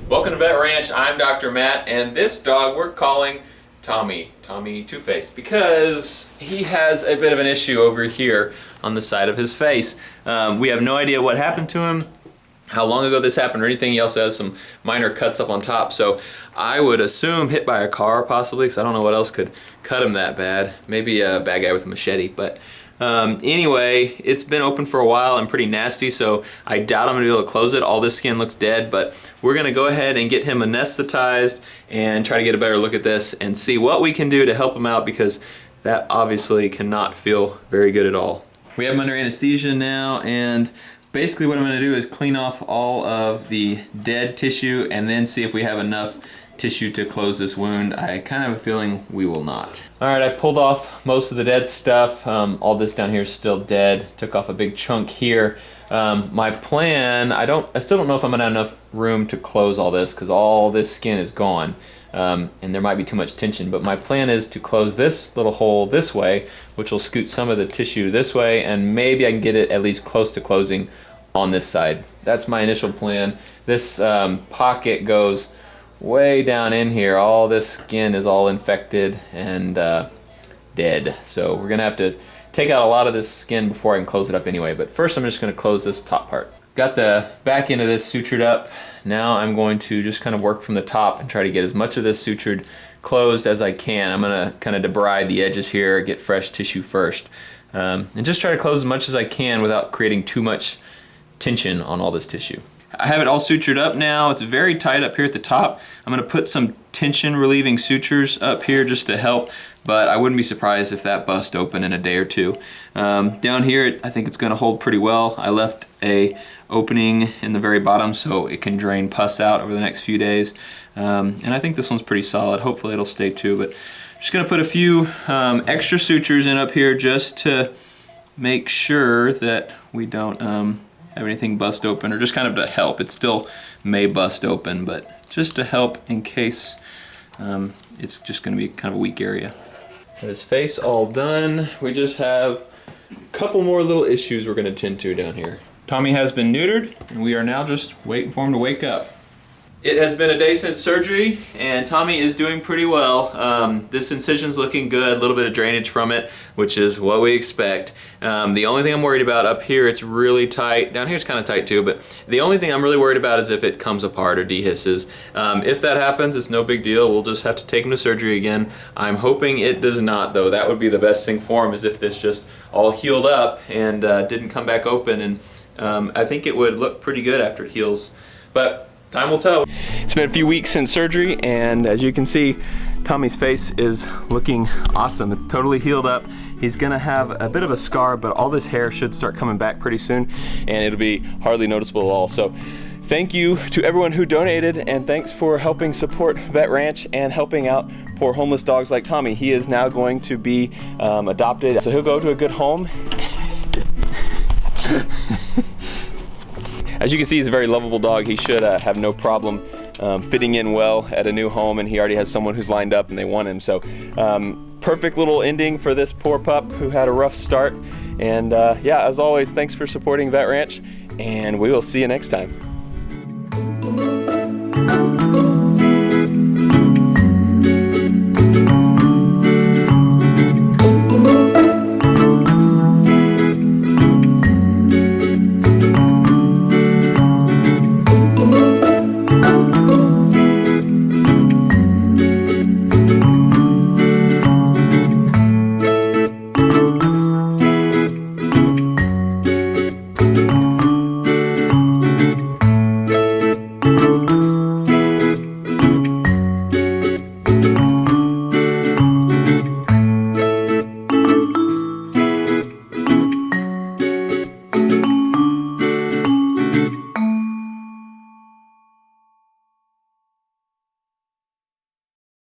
Welcome to Vet Ranch. I'm Dr. Matt, and this dog we're calling Tommy Two-Face, because he has a bit of an issue over here on the side of his face. We have no idea what happened to him, how long ago this happened or anything. He also has some minor cuts up on top, so I would assume hit by a car possibly, because I don't know what else could cut him that bad. Maybe a bad guy with a machete, but anyway, it's been open for a while and pretty nasty, so I doubt I'm gonna be able to close it. All this skin looks dead, but we're gonna go ahead and get him anesthetized and try to get a better look at this and see what we can do to help him out, because that obviously cannot feel very good at all. We have him under anesthesia now, and basically what I'm gonna do is clean off all of the dead tissue and then see if we have enough tissue to close this wound. I kind of have a feeling we will not. All right, I pulled off most of the dead stuff. All this down here is still dead. Took off a big chunk here. My plan, I still don't know if I'm gonna have enough room to close all this, because all this skin is gone. And there might be too much tension, but my plan is to close this little hole this way, which will scoot some of the tissue this way, and maybe I can get it at least close to closing on this side. That's my initial plan. This pocket goes way down in here. All this skin is all infected and dead, so we're gonna have to take out a lot of this skin before I can close it up anyway. But first I'm just gonna close this top part. Got the back end of this sutured up. Now I'm going to just kind of work from the top and try to get as much of this sutured closed as I can. I'm gonna kind of debride the edges here, get fresh tissue first, and just try to close as much as I can without creating too much tension on all this tissue. I have it all sutured up now. It's very tight up here at the top. I'm gonna put some tension relieving sutures up here just to help, but I wouldn't be surprised if that bust open in a day or two. Down here, I think it's gonna hold pretty well. I left a opening in the very bottom so it can drain pus out over the next few days. And I think this one's pretty solid. Hopefully it'll stay too, but I'm just gonna put a few extra sutures in up here just to make sure that we don't have anything bust open, or just kind of to help. It still may bust open, but just to help in case it's just going to be kind of a weak area. His face all done. We just have a couple more little issues we're going to tend to down here. Tommy has been neutered, and we are now just waiting for him to wake up. It has been a day since surgery, and Tommy is doing pretty well. This incision's looking good, a little bit of drainage from it, which is what we expect. The only thing I'm worried about up here, it's really tight. Down here it's kind of tight too, but the only thing I'm really worried about is if it comes apart or dehisces. If that happens, it's no big deal. We'll just have to take him to surgery again. I'm hoping it does not, though. That would be the best thing for him, is if this just all healed up and didn't come back open, and I think it would look pretty good after it heals. But time will tell. It's been a few weeks since surgery, and as you can see, Tommy's face is looking awesome. It's totally healed up. He's gonna have a bit of a scar, but all this hair should start coming back pretty soon, and it'll be hardly noticeable at all. So thank you to everyone who donated, and thanks for helping support Vet Ranch and helping out poor homeless dogs like Tommy. He is now going to be adopted, so he'll go to a good home. As you can see, he's a very lovable dog. He should have no problem fitting in well at a new home, and he already has someone who's lined up and they want him. So perfect little ending for this poor pup who had a rough start. And yeah, as always, thanks for supporting Vet Ranch, and we will see you next time.